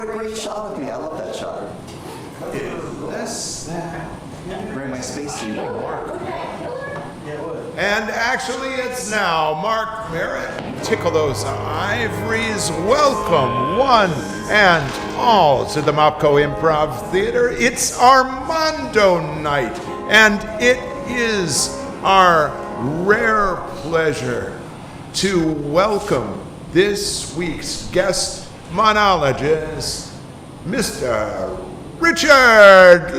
Great shot of me. I love that shot. This. Bring my space to you, Mark. And actually, it's now Mark Merritt. Tickle those ivories. Welcome, one and all, to the Mopco Improv Theater. It's Armando Night, and it is our rare pleasure to welcome this week's guest monologist, Mr. Richard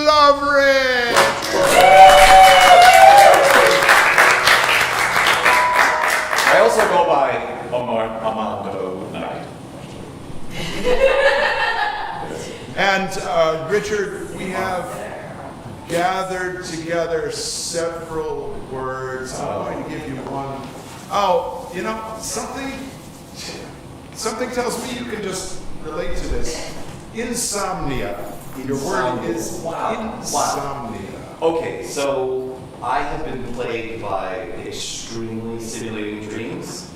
Lovrich. I also go by Armando Night. And Richard, we have gathered together several words. I'm going to give you one. Oh, you know, something tells me you can just relate to this. Insomnia. Your word is insomnia. Okay, so I have been plagued by extremely stimulating dreams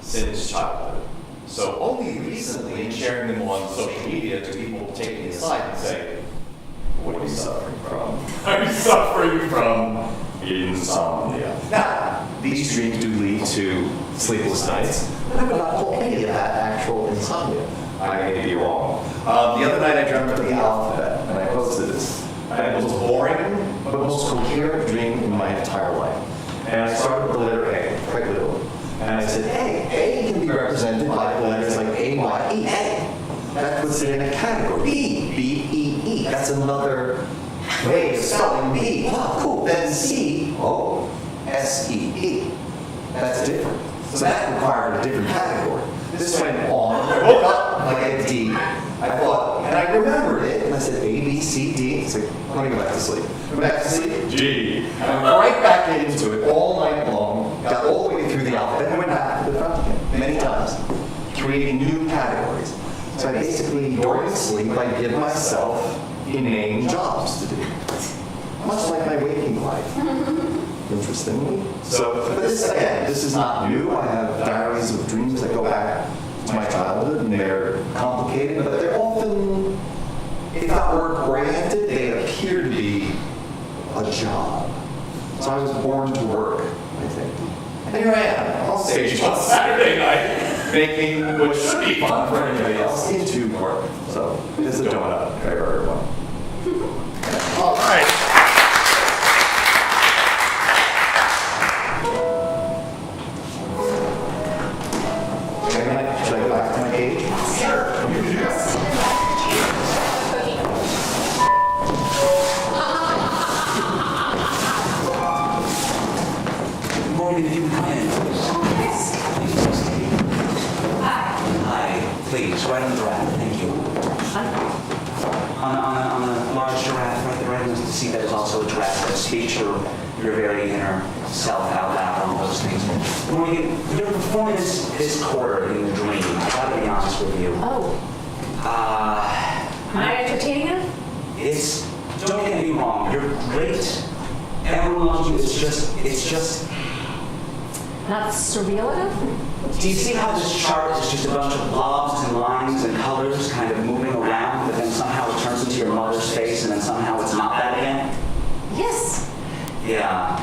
since childhood. So only recently, in sharing them on social media, do people take me aside and say, "What are you suffering from?" I'm suffering from insomnia. Now, these dreams do lead to sleepless nights. I would not call any of that actual insomnia. I may be wrong. The other night I dreamt of The alphabet, and I posted this. and it was boring, But most coherent dream in my entire life. and I started with the letter A. Quite literally. And I said, A can be represented by letters like A, Y, E, A. That puts it in a category. B, B, E, E. That's another way of spelling B. Wow, cool. Then C, O, S, E, E. That's different. So that required a different category. This went on. I woke up like a D. I thought, and I remembered it, and I said A, B, C, D. It's like, let me go back to sleep. Go back to sleep. G. And I went right back into it all night long, got all the way through the alphabet, and went back to the front again, many times, creating new categories. So I basically, during sleep, I give myself inane jobs to do, much like my waking life. Interestingly. But this is not new. I have diaries of dreams that go back to my childhood, and they're complicated, but they're often, if not work-oriented, they appear to be a job. So I was born to work, I think. And here I am, on stage on Saturday night, making what should be fun for anybody else into work. So this is a donut, very, very well. All right. Should I go back to my page? Sure. You can do that. Morgan, if you would come in, please. Hi. Please, right on the rack. Thank you. On the large giraffe, right next to the seat, that is also a giraffe that speaks your very inner self out loud, all those things. Morgan, your performance this quarter in the dream, I gotta be honest with you. Oh, am I entertaining him? Don't get me wrong, you're great. Everyone loves you. It's just. Not surreal enough? Do you see how this chart is just a bunch of blobs and lines and colors kind of moving around, but then somehow it turns into your mother's face, and then somehow it's not that again? Yes. Yeah.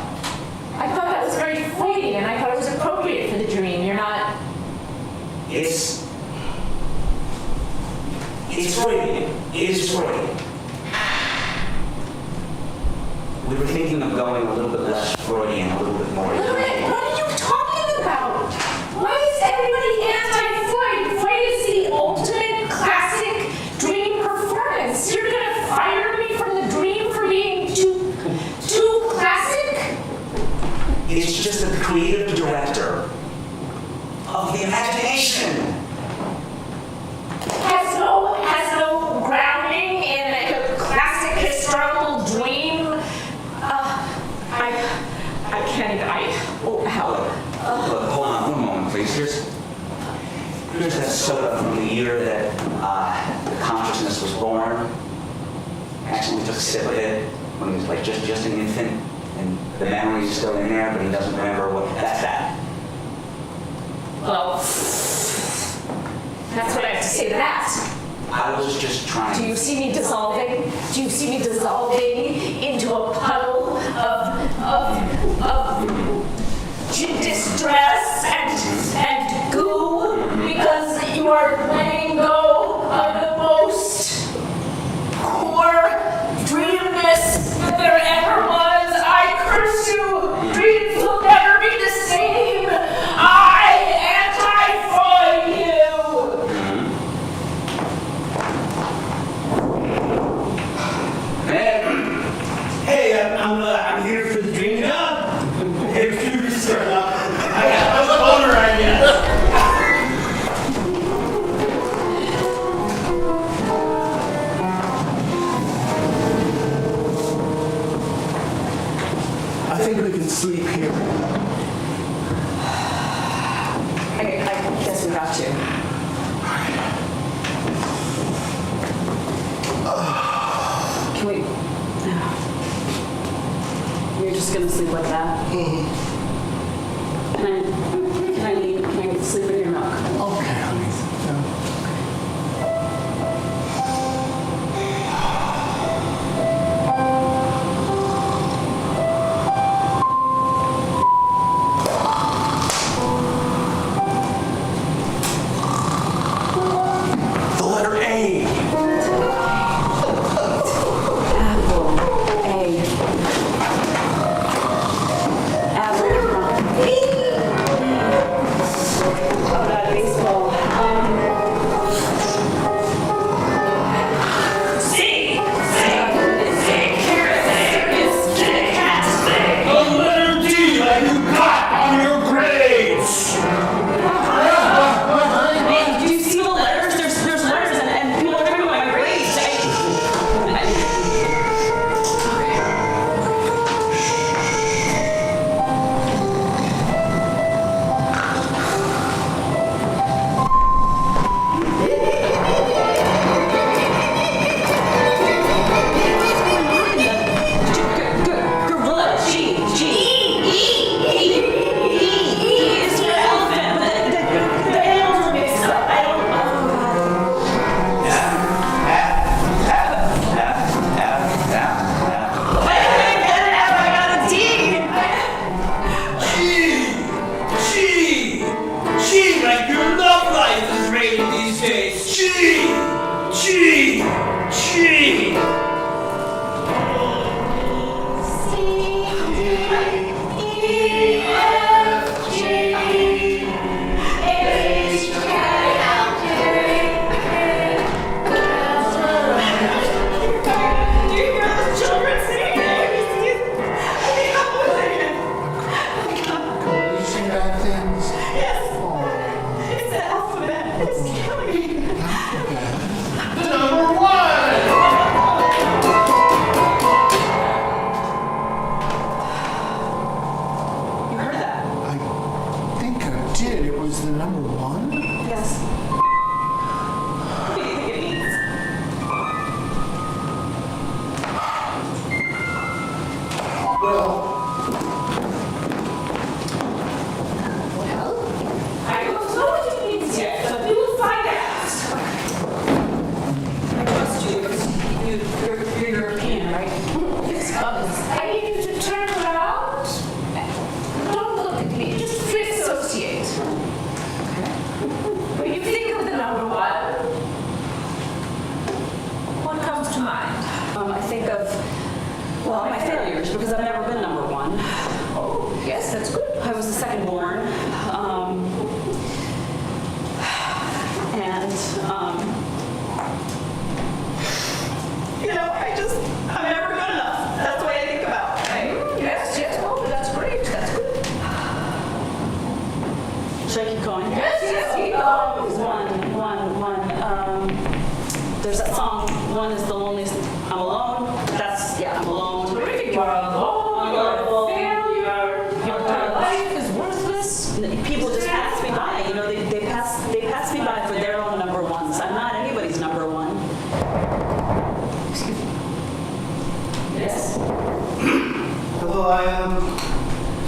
I thought that was very fleeting, and I thought it was appropriate for the dream. You're not... It's Freudian. It is Freudian. We were thinking of going a little bit less Freudian, a little bit more. Wait a minute, what are you talking about? Why is everybody anti-Freud? Freud is the ultimate classic dream performance. You're gonna fire me from the dream for being too classic? It's just that the creative director of the imagination Has no grounding in a classic historical dream. I can't even. Look, hold on one moment, please. Here's that soda from the year that the consciousness was born. Actually, took a sip of it when he was like just an infant, and the memory is still in there, but he doesn't remember what. That's that. Well, that's what I have to say to that. Do you see me dissolving? Do you see me dissolving into a puddle of distress and goo because you are letting go of the most core dreamness that there ever was? I curse you! Dreams will never be the same! I anti-Freud you! Hey, I'm here for the dream job. Hey, can you just turn up? I was a boner, I guess. I think we can sleep here. I guess we have to. Can we? You're just gonna sleep like that? Can I sleep in your milk? Okay, honey. The letter A. Apple. A. Apple. Oh, that baseball. The letter D, like you got on your grades. Do you see the letters? There's letters and people are talking about my grades. Gorilla. G. E is for elephant, but the animals are mixed up. I don't know. I got a D. G, like your love life is rated these days. G. Do you hear those children singing? You sing bad things? Yes. It's the alphabet. It's killing me. Number one. You heard that? I think I did. It was the number one? Yes. What do you think it means? Well, I don't know what it means yet, but we will find out. I trust you because you're European, right? I need you to turn around. Don't look at me, just free associate. When you think of the number one, what comes to mind? I think of, well, my failures because I've never been number one. Oh, yes, that's good. I was the second born. I'm never good enough. That's the way I think about it. Yes, oh, that's great, that's good. Should I keep going? Yes, keep going. There's that song, one is the loneliest, I'm alone. I'm alone. Terrific, you are alone, you are a failure, your life is worthless. People just pass me by, they pass me by for their own number ones. I'm not anybody's number one. Yes. Hello, I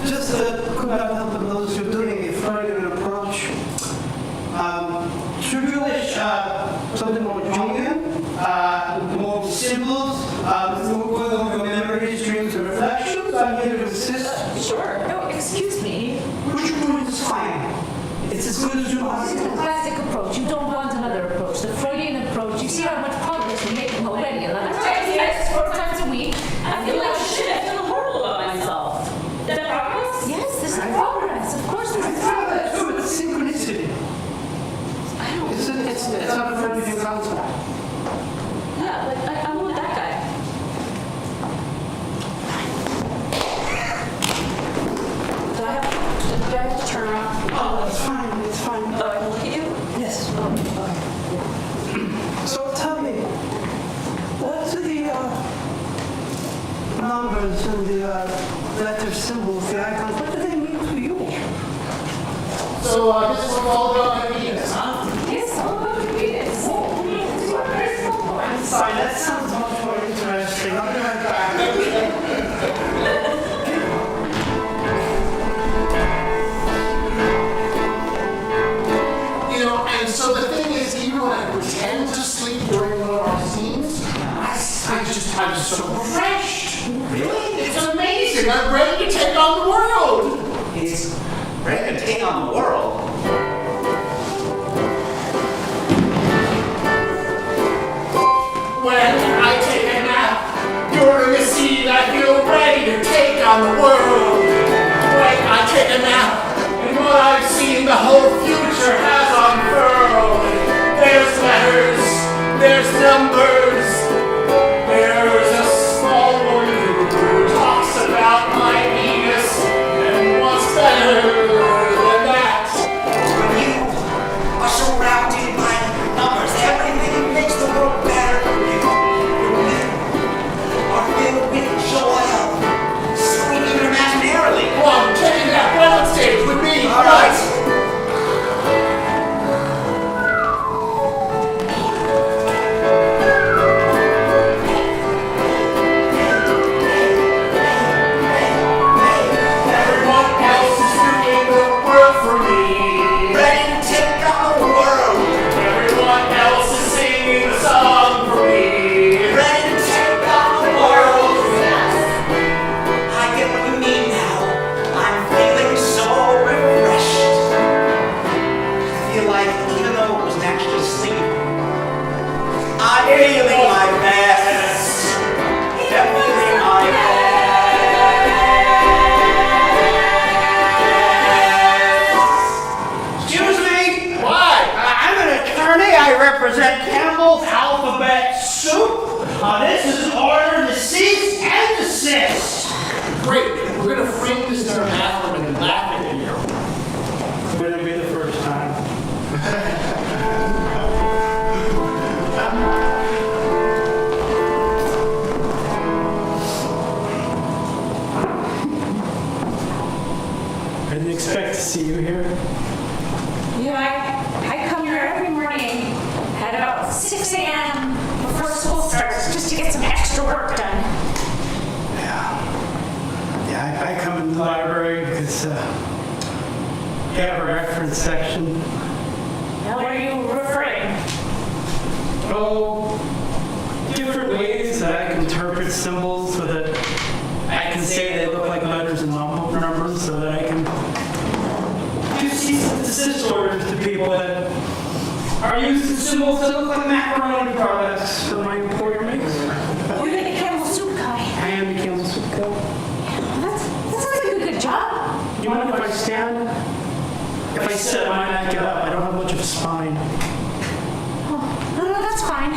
just could not help but notice you're doing a Freudian approach. Should you wish something more Jungian? symbols, whether memories, dreams, or reflections. I'm here to assist. Sure. Oh, excuse me. What you're doing is fine. It's as good as you This is the are. classic approach. You don't want another approach. The Freudian approach. You see how much progress we're making already. 11 times, yes, 4 times a week. I feel like shit. I feel horrible about myself. Is that progress? Yes, this is progress. Of course, this I is thought progress. that too. It's synchronicity. It's not a Freudian concept. Yeah, like I'm with that guy. Do I have to turn around? Oh, it's fine. It's fine. Oh, I can look at you? Yes. So tell me, what do the numbers and the letter symbols, the icons, what do they mean to you? So this is all about Venus, huh? Yes, all about the Venus. I'm sorry, that sounds much more interesting. I'll be right back. You know, and so the thing is, even when I pretend to sleep during one of our scenes, I'm so refreshed. Really? It's amazing. I'm ready to take on the world. He's ready to take on the world. When I take a nap during a scene, I feel ready to take on the world. When I take a nap, and what I've seen, the whole future has unfurled. There's letters, there's numbers, there's a small woman who talks about my Venus, and what's better than that? When you are surrounded by numbers, everything makes the world better. You are filled with joy of screaming imaginarily. Come on, taking that right on stage with me. All right. Everyone else is doing the work for me. Ready to take on the world. Everyone else is singing the song for me. Ready to take on the world. I get what you mean now. I'm feeling so refreshed. I feel like even though it was naturally sleep, I'm feeling my best. I'm feeling my best. Excuse me. Why? I'm an attorney. I represent Campbell's Alphabet Soup. This is an order to cease and desist. Great. We're gonna frame this in our bathroom and laugh at you. Wouldn't be the first time. I didn't expect to see you here. You know, I come here every morning at about 6 a.m. before school starts just to get some extra work done. Yeah, I come in the library because you have a reference section. Now, what are you referring? Oh, different ways that I can interpret symbols so that I can say they look like letters and not numbers, so that I can do cease and desist orders to people that are using symbols that look like macaroni products that my employer makes. You're the Campbell Soup guy. I am the Campbell Soup Co. That sounds like a good job. You mind if I stand? If I sit, I might not get up. I don't have much of a spine. Oh, no, that's fine.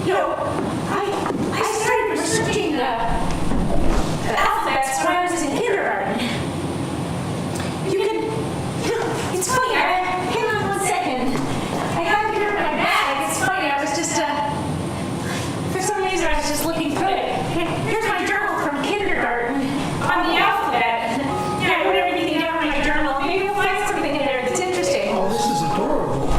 You know, I started researching the alphabets when I was in kindergarten. It's funny, hang on one second. I have it here in my bag. It's funny, I was just, for some reason I was just looking through it. Here's my journal from kindergarten on the alphabet. Yeah, I wrote everything down in my journal. Maybe you'll find something in there that's interesting. Oh, this is adorable.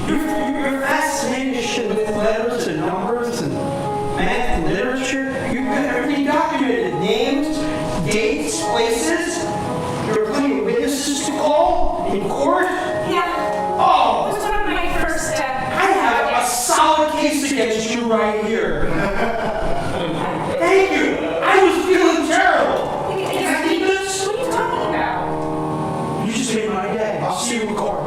You're fascination with letters and numbers and math and literature. You've got everything documented. Names, dates, places. There are plenty of witnesses to call in court. Yeah. Oh, It was one of my first right here. Thank you. I was feeling terrible. Can I keep this? What are you talking about? You just made my day. I'll see you in court.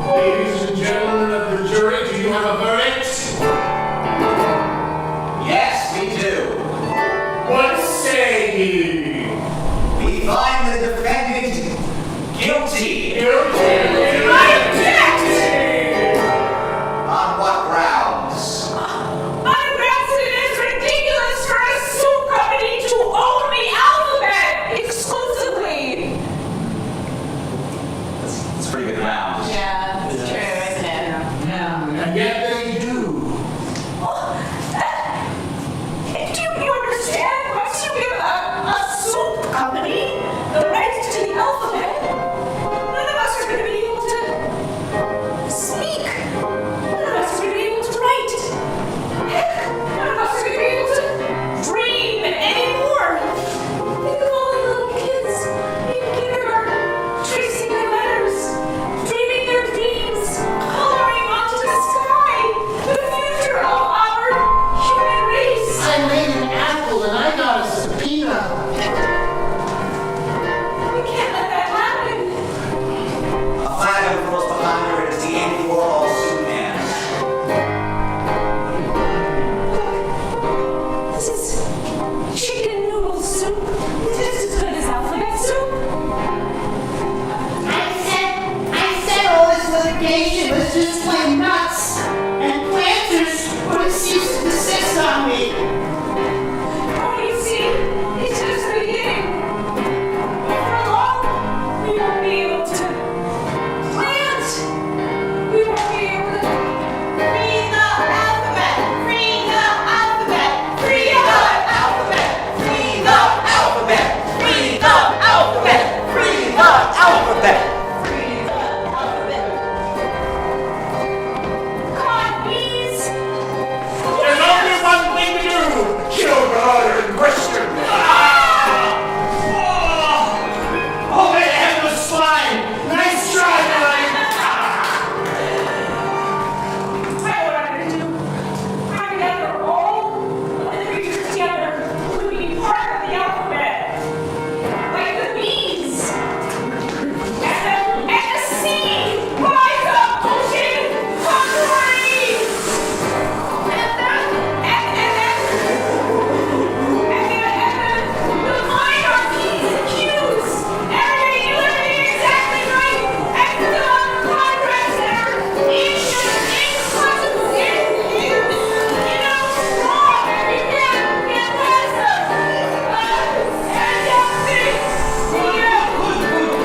Ladies and gentlemen of the jury, do you have a verdict? Yes, we do. What say ye? We find the defendant guilty. Guilty. On what grounds? On grounds that it is ridiculous for a soup company to own the alphabet exclusively. It's pretty good grounds. Yeah, that's true, isn't it? Yeah. And yet they do. Do you understand? Once you give a soup company the right to the alphabet, none of us are going to be able to speak. None of us are going to be able to write. Heck, none of us are going to be able to dream anymore. Think of all the little kids in kindergarten tracing their letters, dreaming their dreams, coloring onto the sky, the future of our human race. I made an apple and I got a subpoena. We can't let that happen. A flag of course behind her is the Andy Warhol Superman. This is chicken noodle soup. It's just as good as alphabet soup. I said all this litigation was just plain nuts, and planters would cease to desist on me. Oh, you see, it's just the beginning. Before long, we won't be able to plant. We won't be able to read the alphabet. Read the alphabet. Read the alphabet. Free the alphabet! Free the alphabet! Free the alphabet! Come on, please. There's only one thing to do. Kill the order in question. Oh, my head was flying. Nice try, Mike. I know what I'm gonna do. I'm gonna gather all of the creatures together who would be part of the alphabet. Like the bees. And the sea. Rise up, ocean. Come to our aid. We'll find our P's and Q's. Everybody do everything exactly right. And fill out the contracts that are wrong. And we can't pass them.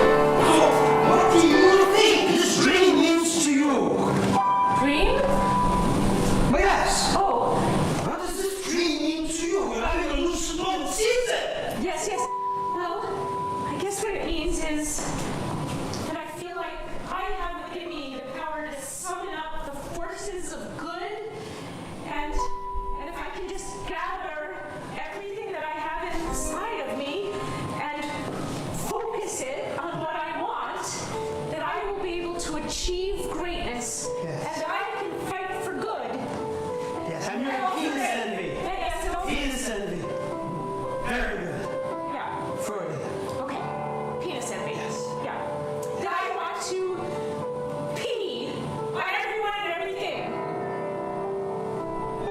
What do you think this dream means to you? Dream? Well, yes. Oh, What does this dream mean to you? You're having a lucid moment. Seize it. yes. Well, I guess what it means is that I feel like I have within me the power to summon up the forces of good, and if I can just gather everything that I have inside of me and focus it on what I want, that I will be able to achieve greatness, and I can fight for good. Yes, I'm your penis envy. Yes, and also- Penis envy. Very good. Yeah. Freudian. Okay. Penis envy. Yeah. That I want to pee on everyone and everything.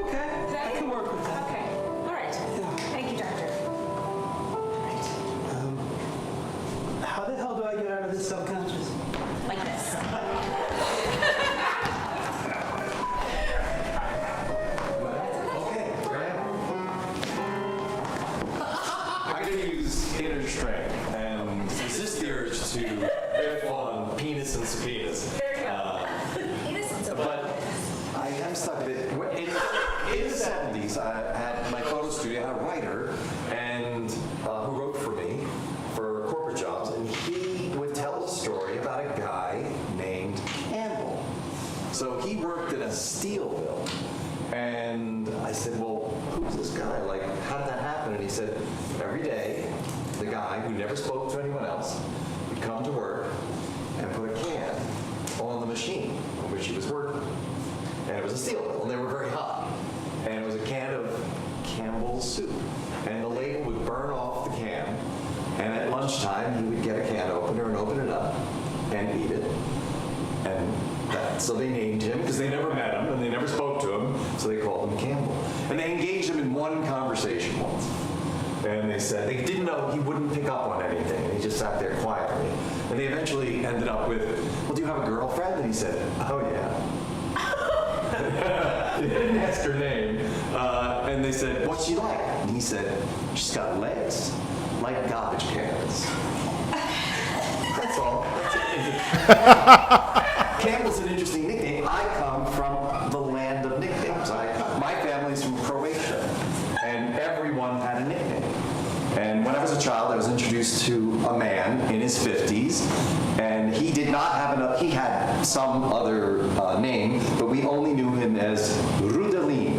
Okay, I can work with that. Okay. All right. Yeah. Thank you, Doctor. How the hell do I get out of this subconscious? Like this. Okay, here I am. I'm going to use inner strength and resist the urge to riff on penis and subpoenas. But I am stuck with it. In the 70s, I had my photo studio, I had a writer, and who wrote for me for corporate jobs, and he would tell a story about a guy named Campbell. So he worked in a steel mill, and I said, well, who's this guy? Like, how did that happen? And he said, every day, the guy who never spoke to anyone else would come to work and put a can on the machine. lunchtime, he would get a can opener and open it up and eat it. And so they named him, because they never met him and they never spoke to him, so they called him Campbell. And they engaged him in one conversation once. And they said, they didn't know he wouldn't pick up on anything, and he just sat there quietly. And they eventually ended up with, well, do you have a girlfriend? And he said, oh yeah. They didn't ask her name. And they said, what's she like? And he said, she's got legs like garbage cans. That's all. Campbell's an interesting nickname. I come from the land of nicknames. My family's from Croatia, and everyone had a nickname. And when I was a child, I was introduced to a man in his 50s, and he did not have enough, he had some other name, but we only knew him as Rudelin.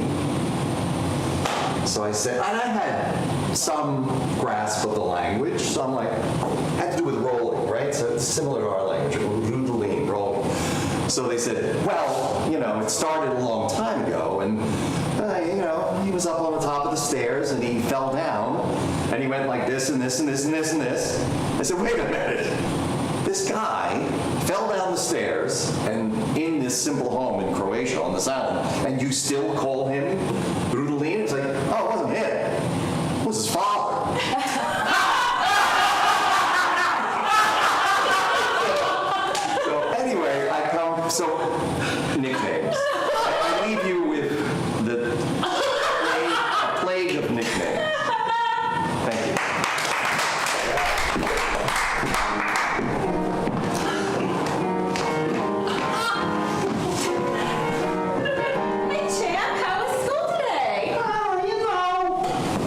So I said, and I had some grasp of the language, so I'm like, had to do with rolling, right? So it's similar to our language, Rudelin, rolling. So they said, well, it started a long time ago, and he was up on the top of the stairs, and he fell down, and he went like this, and this, and this, and this, and this. I said, wait a minute. This guy fell down the stairs, and in this simple home in Croatia on this island, and you still call him Rudelin? It's like, oh, it wasn't him. It was his father. So, nicknames. I leave you with a plague of nicknames. Thank you. Hey, Champ, how was school today?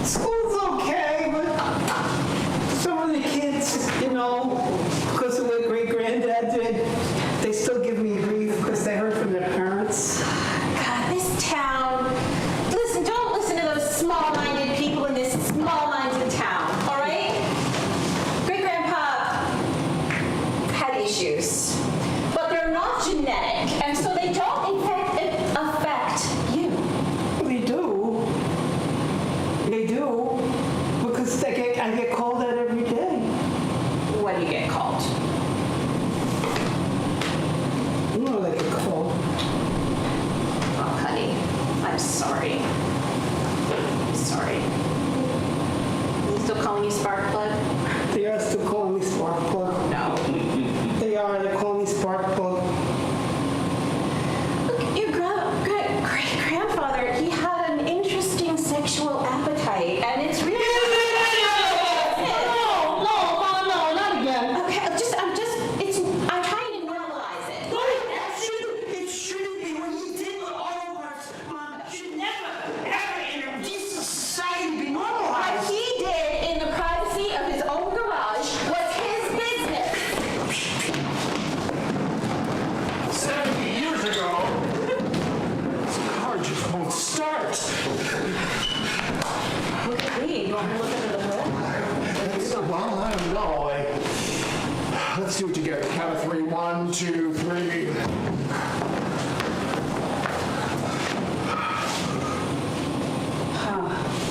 School's okay, but some of the kids, because of what great-granddad did, they still give me grief because they heard from their parents. God, this town. Listen, don't listen to those small-minded people in this small-minded town, all right? Great-grandpa had issues, but they're not genetic, and so they don't affect you. They do. They do. Because I get called that every day. What do you get called? Like a cold. Oh, honey, I'm sorry. I'm sorry. Are they still calling you Sparkplug? They are still calling me Sparkplug. No. They are. They're calling me Sparkplug. Look, your great-grandfather, he had an interesting sexual appetite, and it's really... No, not again. Okay, I'm trying to normalize it. It shouldn't be. What he did with all of us, Mom, should never, ever in a decent society be normalized. What he did in the privacy of his own garage was his business. 70 years ago, this car just won't start. Look at me. You want me to look under the hood? Well, I don't know. Let's do it together. Count of 3. 1, 2, 3.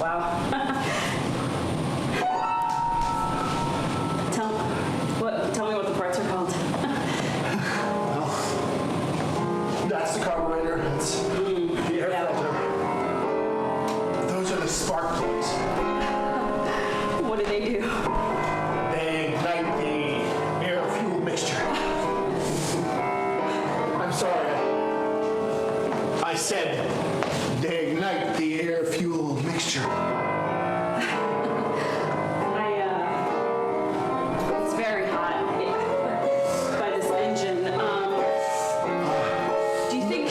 Wow. Tell me what the parts are called. That's the carburetor. That's the air filter. Those are the spark plugs. What do they do? They ignite the air-fuel mixture. I'm sorry. I said they ignite the air-fuel mixture. It's very hot by this engine. Do you think...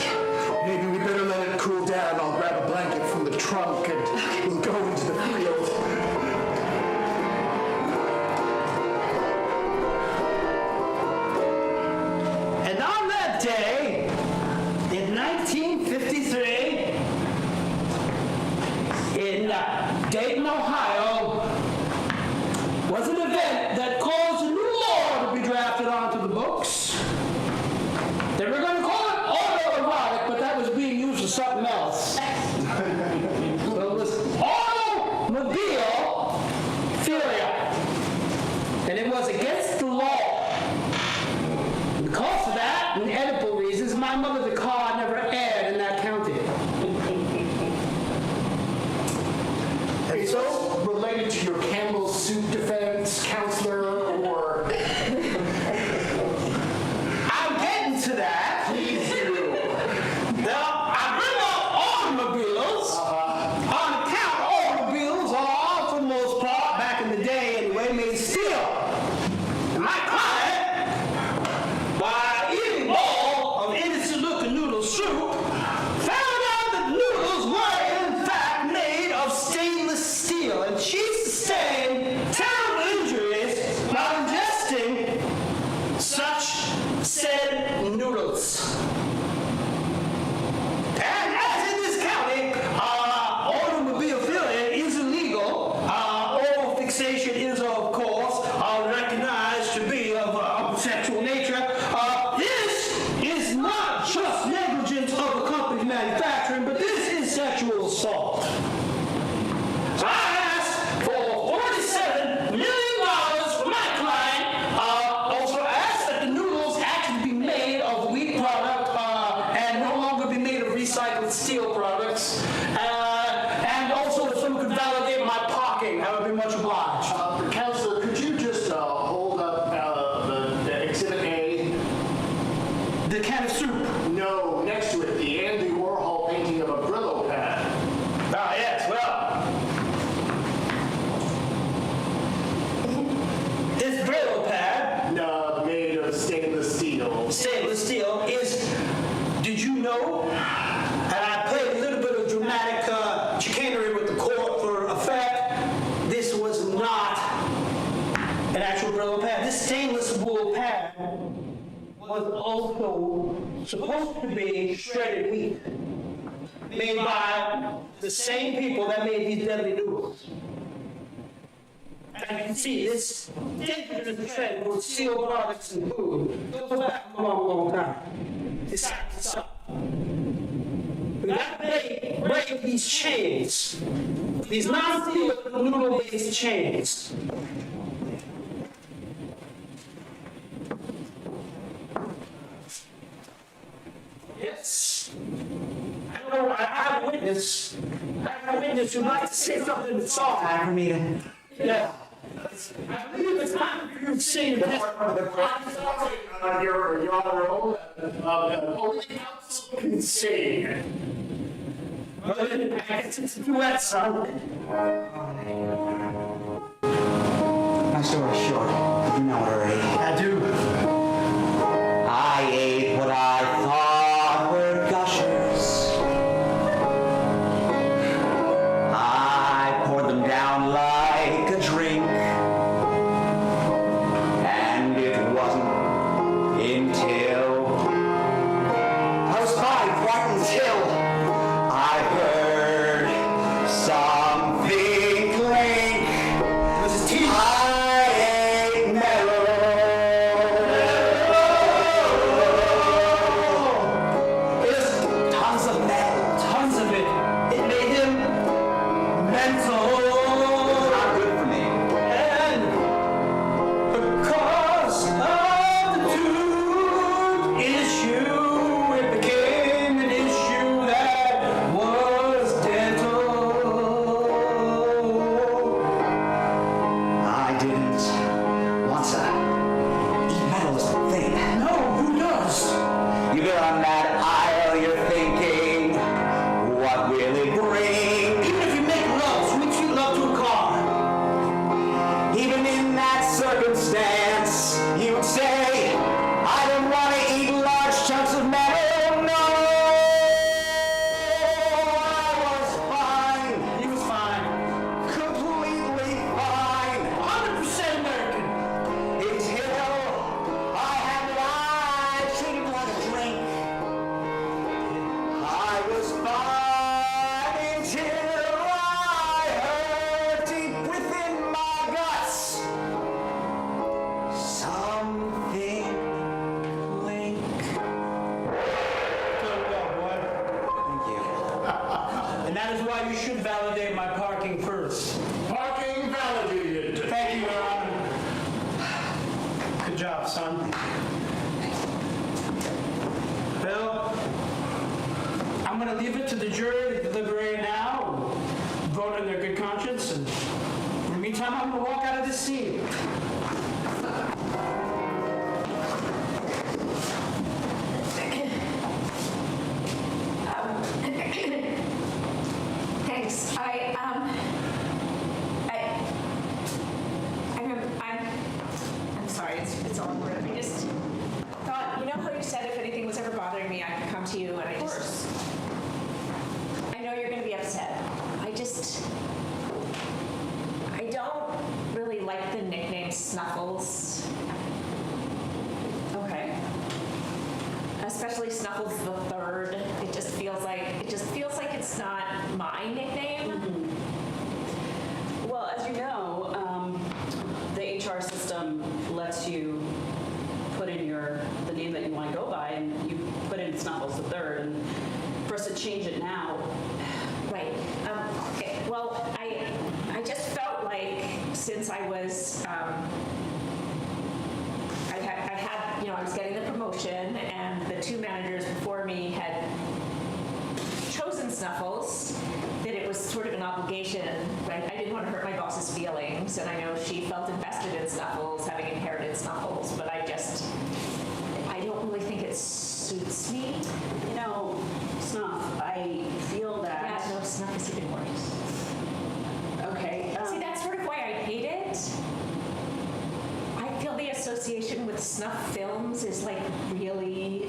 Maybe we better let it cool down. I'll grab a blanket from the trunk and we'll go into the field. And on that day, in 1953, in Dayton, Ohio, was an event that caused a new law to be drafted onto the books. They were going to call it autoerotic, but that was being used for something else. So it was automobile philia. and it was against the law. Because of that, and edible reasons, my mother, the car, never aired in that county. Is those related to your Campbell's soup defense, counselor, or? I'm getting to that. Please do. Now, I bring up automobiles. On account, automobiles are, for the most part, back in the day anyway, made steel. And my client, by eating a bowl of innocent-looking noodle soup, found out that the noodles were, in fact, made of stainless steel, and she sustained terrible injuries while ingesting such said noodles. And as in this county, automobile is illegal. Oral fixation is, of course, recognized to be of sexual nature. This is not just negligence of a company's manufacturing, but this is sexual assault. So I asked for $47 million for my client. Also asked that the noodles actually be made of wheat product and no longer be made of recycled steel products. And also if someone could validate my parking, I would be much obliged. Counselor, could you just hold up the Exhibit A? The can of soup. No, next to it, the Andy Warhol painting of a Brillo pad. Ah, yes, well. This Brillo pad, Made of stainless steel. is, did you know? And I played a little bit of dramatic chicanery with the court for effect. This was not an actual Brillo pad. This stainless wool pad was also supposed to be shredded wheat, made by the same people that made these deadly noodles. As you can see, this dangerous trend with steel products and food goes back a long, long time. It's time to stop. We got to break these chains, these non-steel noodle-based chains. Yes. I don't know, I have a witness. Who might say something that's all. Time for me to... Yeah. I believe it's time for you to sing this. Your Honor, only counsel can sing. But I guess it's a duet, son. My story's short. You know it already. I do. I ate what I thought were gushers. I poured them down like a drink. And it wasn't until I was 5, right until I heard something clink. I ate job, son. Bill, I'm gonna leave it to the jury to deliberate now, vote on their good conscience, and in the meantime, I'm gonna walk out of this scene. Thanks. I'm sorry, it's awkward. I just thought, you know how you said if anything was ever bothering me, I could come to you, and I know you're gonna be upset. I don't really like the nickname Snuffles. Okay. Especially Snuffles the Third. It just feels like it's not my nickname. Well, as you know, the HR system lets you put in the name that you want to go by, and you put in Snuffles the Third, and for us to change it now. Right. Okay. Well, I just felt like since I was I was getting the promotion, and the two managers before me had chosen Snuffles, that it was sort of an obligation. Right? I didn't want to hurt my boss's feelings, and I know she felt invested in Snuffles, having inherited Snuffles, but I don't really think it suits me. You know, Snuff, I feel that... Yeah, no, Snuff is even worse. Okay. See, that's sort of why I hate it. I feel the association with snuff films is like really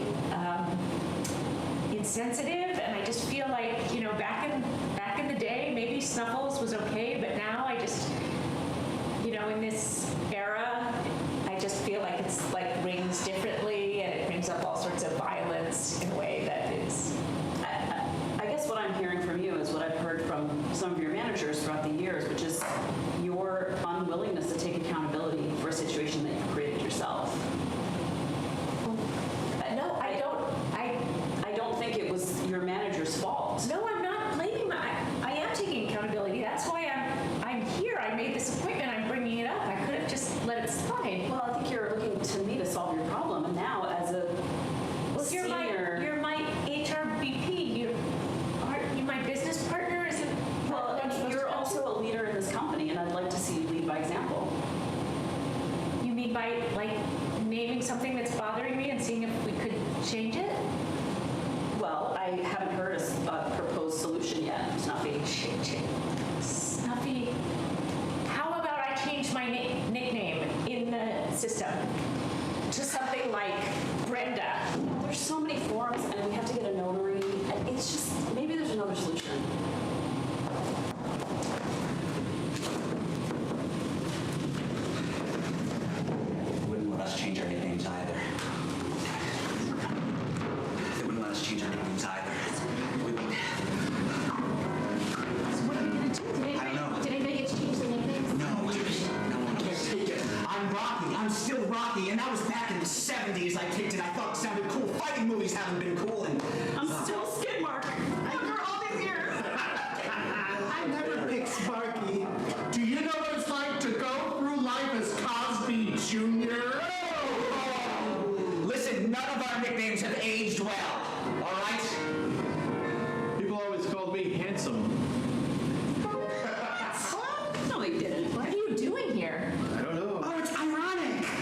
insensitive, and I just feel like, back in the day, maybe Snuffles was okay, but now I just, in this era, I just feel like it's like rings differently, and it brings up all sorts of violence in a way that is. I guess what I'm hearing from you is what I've heard from some of your managers throughout the years, which is your unwillingness to take accountability for a situation that you've created yourself. No, I don't. I don't think it was your manager's fault. No, I'm not blaming I am taking accountability. That's why I'm here. I made this appointment. I'm bringing it up. I could have just let it slide. Well, I think you're looking to me to solve your problem, and now as a senior... You're my HR VP. Aren't you my business partner? Is it? Well, you're also a leader in this company, and I'd like to see you lead by example. You mean by naming something that's bothering me and seeing if we could change it? Well, I haven't heard a proposed solution yet, Snuffy. Snuffy. How about I change my nickname in the system to something like Brenda? There's so many forms, and we have to get a notary, and it's just, maybe there's another solution. Wouldn't let us change our nicknames either. They wouldn't let us change our nicknames either. So what are we gonna do? I don't know. Did anybody get to change the nicknames? No one Can't take it. I'm Rocky. I'm still Rocky. And that was back in the 70s. I picked it. I thought it sounded cool. Fighting movies haven't been cool. And I'm still Skidmark. After all these years. I never picked Sparky. Do you know what it's like to go through life as Cosby Jr.? Listen, none of our nicknames have aged well. All right? People always called me handsome. No, they didn't. What are you doing here? I don't know. Oh, it's ironic. I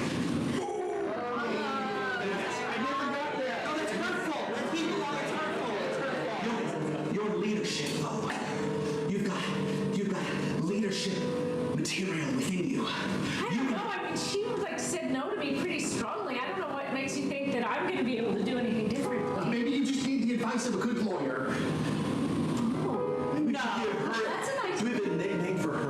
never got there. Oh, that's hurtful. Let people know it's hurtful. It's hurtful. Your leadership, oh, you've got leadership material within you. I don't know. I mean, she said no to me pretty strongly. I don't know what makes you think that I'm going to be able to do anything differently. Maybe you just need the advice of a good lawyer. Maybe we should give her. That's a nice. Do we have a nickname for her?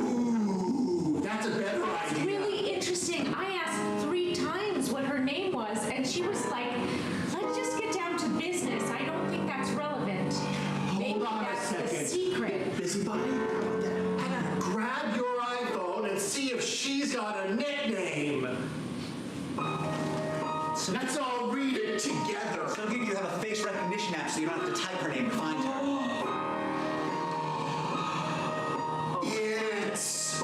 Ooh, that's a better That's idea. really interesting. I asked 3 times what her name was, and she was like, let's just get down to business. I don't think that's relevant. Maybe Hold on a that's second. the secret. Busybody, how about that? Grab your iPhone and see if she's got a nickname. So let's all read it together. So you have a face recognition app so you don't have to type her name to find her. It's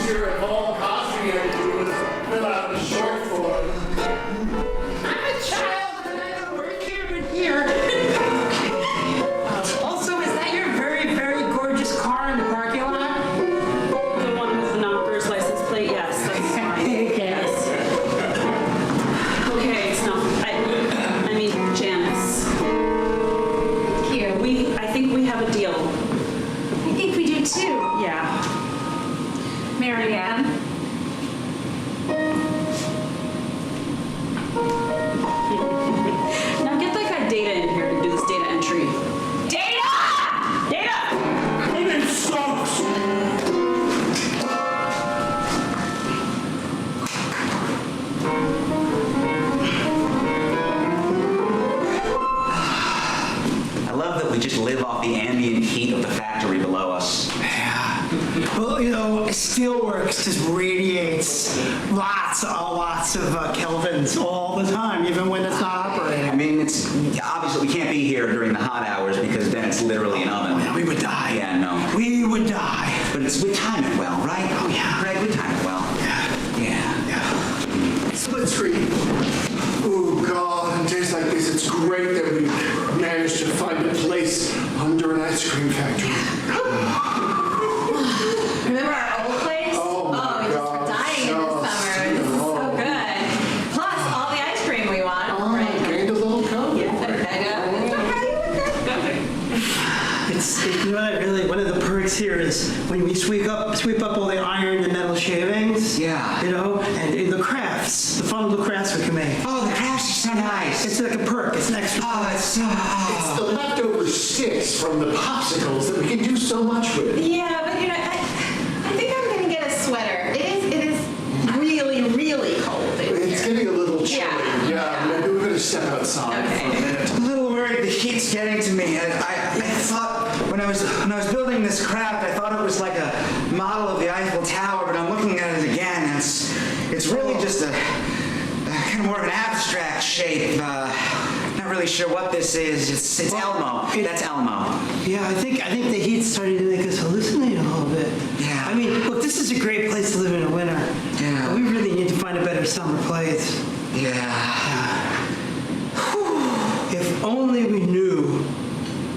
here at home, costume you do is fill out a short form. I'm a child and I don't work here but here. Also, is that your very, very gorgeous car in the parking lot? The one with the Knockers license plate, yes, that's mine. Yes. Okay, it's not, I mean, Janice. Cute. I think we have a deal. I think we do too. Yeah. Marianne. Now get that guy Data in here to do this data entry. Data! Data! Women sucks! I love that we just live off the ambient heat of the factory below us. Well, you know, steelworks just radiates lots of kelvins all the time, even when it's not operating. I mean, it's obviously we can't be here during the hot hours because then it's literally an oven. Yeah, we would die. Yeah, no. We would die. But we time it well, right? Oh, yeah. Greg, we time it well. Yeah. Split screen. Oh, God, on days like this, it's great that we managed to find a place under an ice cream factory. Remember our old place? Oh, my we just God, were dying in so the summer. It was so strong. good. Plus, all the ice cream we want. Oh, gained a little coat. I know. So happy with it. It's, you know what, really, one of the perks here is when we sweep up all the iron and metal shavings. Yeah. You know, and the crafts, the fun little crafts we can make. Oh, the crafts are so nice. It's like a perk, it's an extra perk. Oh, it's so... It's the leftover sticks from the popsicles that we can do so much with. Yeah, but you know, I think I'm gonna get a sweater. It is really, really cold. It's getting a little chilly. Yeah. Maybe we're gonna step outside for a minute. I'm a little worried the heat's getting to me. I thought when I was building this craft, I thought it was like a model of the Eiffel Tower, but I'm looking at it again, and it's really just a kind of more of an abstract shape. Not really sure what this is. It's Elmo. That's Elmo. Yeah, I think the heat's starting to make us hallucinate a little bit. Yeah. I mean, look, this is a great place to live in the winter. Yeah. But we really need to find a better summer place. Yeah. If only we knew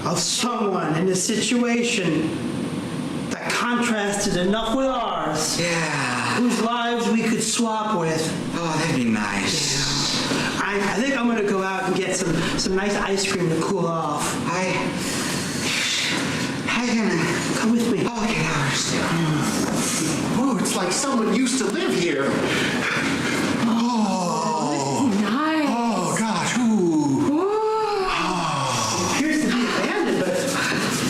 of someone in a situation that contrasted enough with ours, Yeah. whose lives we could swap with. Oh, that'd be nice. I think I'm gonna go out and get some nice ice cream to cool off. How you gonna... Come with me. Okay, ours. Oh, it's like someone used to live here. Oh. Nice. Oh, gosh. Ooh. Appears to be abandoned, but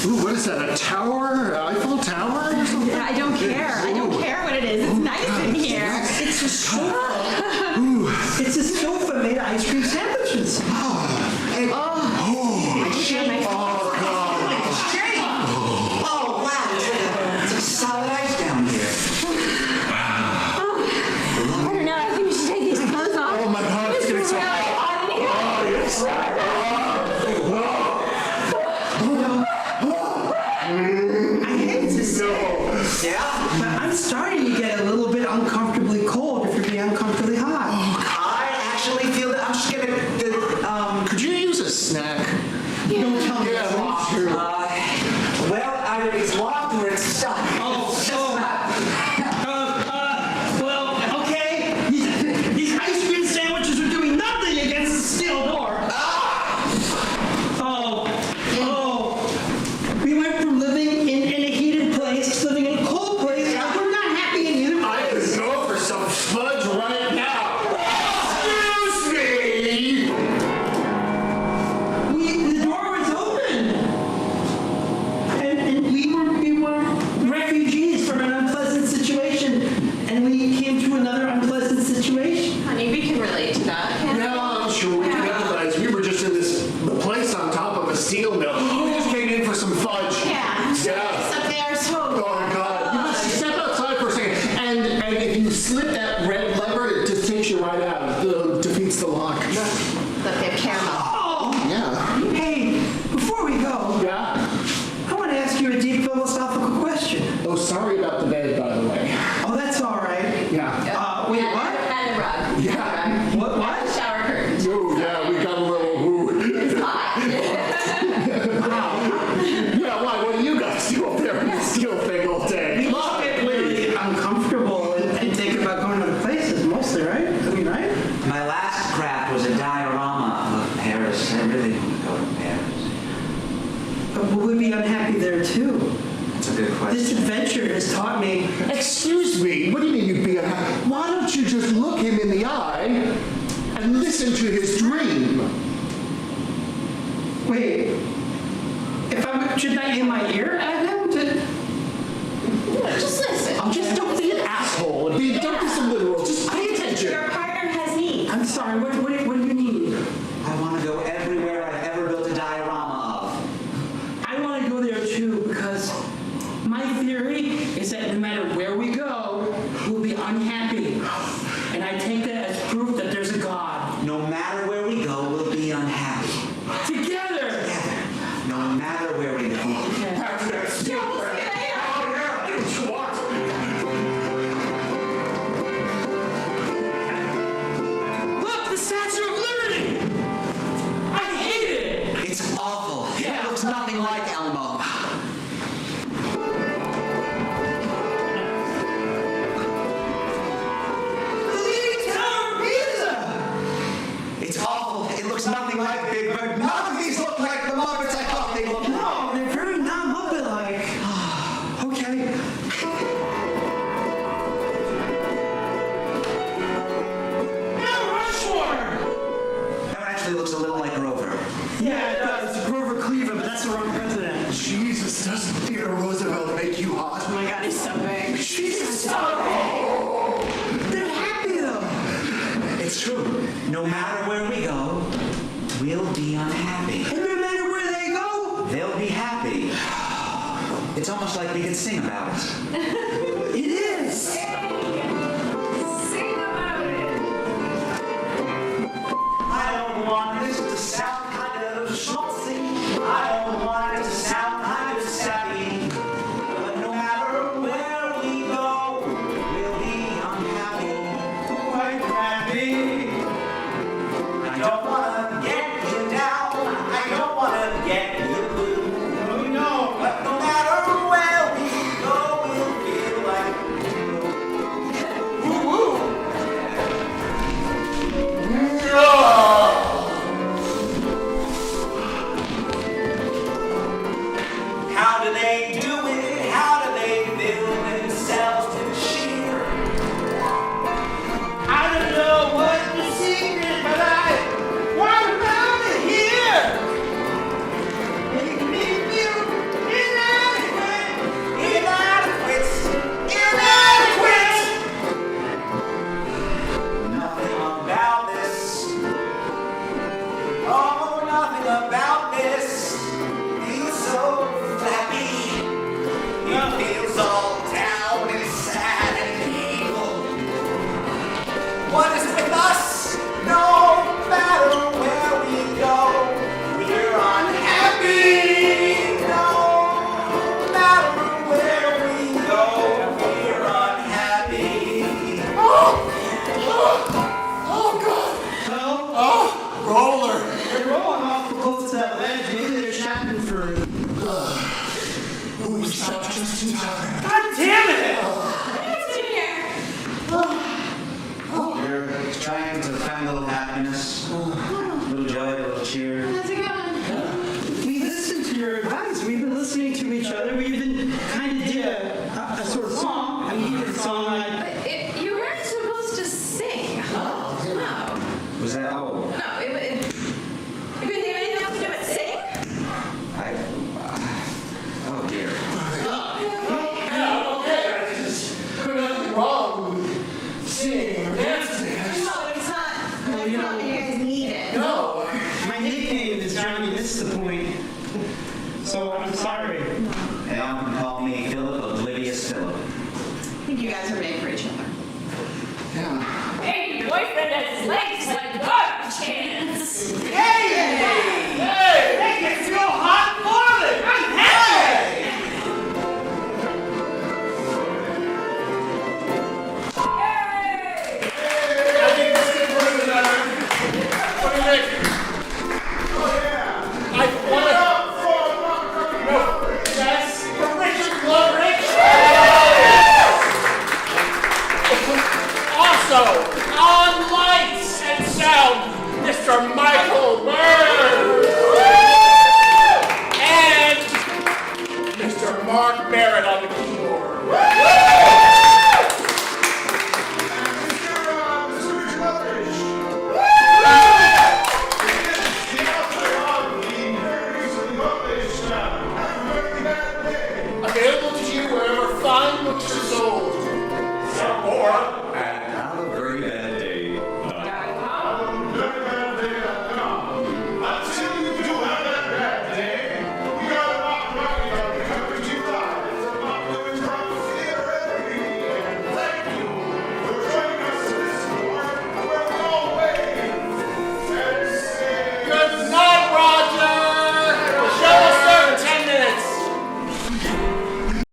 Ooh, what is that, a tower? Eiffel Tower or something? Yeah, I don't care. I don't care what it is. It's nice in here. it's a sofa. It's a sofa made of ice cream sandwiches. Oh, wow. It's like a solid ice down here. I don't know. I think we should take these clothes off. Oh, my God, it's getting so really hot in here. Oh, yes. I hate to say it, Yeah? but I'm starting to get a little bit uncomfortably cold if you're being uncomfortably hot. I actually feel that I'm just gonna... Could you use a snack? Don't tell me that's wrong. well, either it's locked or it's stuck. Well, okay. These ice cream sandwiches are doing nothing against the steel door. We went from living in a heated place to living in a cold place. We're not happy in either I place. could go for some fudge right now. Excuse me! The door was open, and we were refugees from an unpleasant situation, and we came to another unpleasant situation. Honey, we can relate to that. can't we? Yeah, I'm sure we can empathize. We were just in this place on top of a steel mill. We just came in for some fudge. Yeah. Yeah. It's up there so Oh, God. You just step outside for a second, and if you slip that red lever, it just takes you right out. It defeats the lock. But they're caramel. Yeah. Hey, before we go, Yeah? I want to ask you a deep philosophical question. Oh, sorry about the bed, by the way. Oh, that's me. Excuse me, what do you mean you'd be unhappy? Why don't you just look him in the eye and listen to his dream? Wait. Should I in my ear at him? Just listen. Just don't be an asshole and don't be so literal. Just pay attention. Your partner has needs. I'm sorry, what do you need? I want to go everywhere I've ever built a diorama of. I want to go there too because my theory is that no matter where we go, we'll be unhappy. And I take that as proof that there's a God. No matter where we go, we'll be unhappy. Together! No matter where we go. Look, the Statue of Liberty! I hate it! It's awful. It looks nothing like Elmo. It's awful. It looks nothing like Big Bird. None of these look like the Muppets I thought they looked like. No, they're very non-Muppet-like. Okay. Mount Rushmore! That one actually looks a little like Grover. Yeah, it does. Grover Cleveland, but that's the wrong president. Jesus, doesn't Theodore Roosevelt make you hot? Oh my God, he's so big. Jesus, so big! They're happy though. It's true. No matter where we go, we'll be unhappy. And no matter where they go, They'll be happy. It's almost like we can sing about it. it is. Sing about it. I don't want this to sound kind of schmaltzy. I don't want it to sound kind of sappy. But no matter where we go, we'll be unhappy, quite happy. I don't want to get you down. I don't want to get you blue. Oh no. But no matter where we go, we'll feel like woo-woo. How do they do it? How do they build themselves to cheer? I don't know what the secret, but I want around it here. Make me feel inadequate, inadequate. Nothing about this. Oh, nothing about this feels so flappy. It feels all down and sad and evil. What is with us? No matter where we go, we're unhappy. No matter where we go, we're unhappy. Oh God! Oh, roller. They're rolling off the close to that ledge. Maybe they're shopping for. We stopped just in time. God damn it! What's in here? You're trying to find a little happiness, a little joy, a little cheer. How's it going? We listened to your advice. We've been listening to each other. We even kind of did a sort of song. I mean, you did a song like. You weren't supposed to sing. No. Was that, oh, No, it didn't have anything else to do with sing? oh dear. Yeah, okay. There's nothing wrong with singing or dancing. No, it's not. No, it's not that you guys need it. No. My nickname is Johnny Missed the Point. So I'm sorry. They often call me Philip, Oblivious Philip. I think you guys are made for each other. Yeah. Hey, your boyfriend has legs like garbage cans. Hey! Make it feel hot and boiling! I'm happy! I think this is pretty good. What do you think? Oh, yeah. I want to... No. Yes. For Richard Lovrich. Also, on lights and sound, Mr. Michael Byrne. And Mr. Mark Barrett on the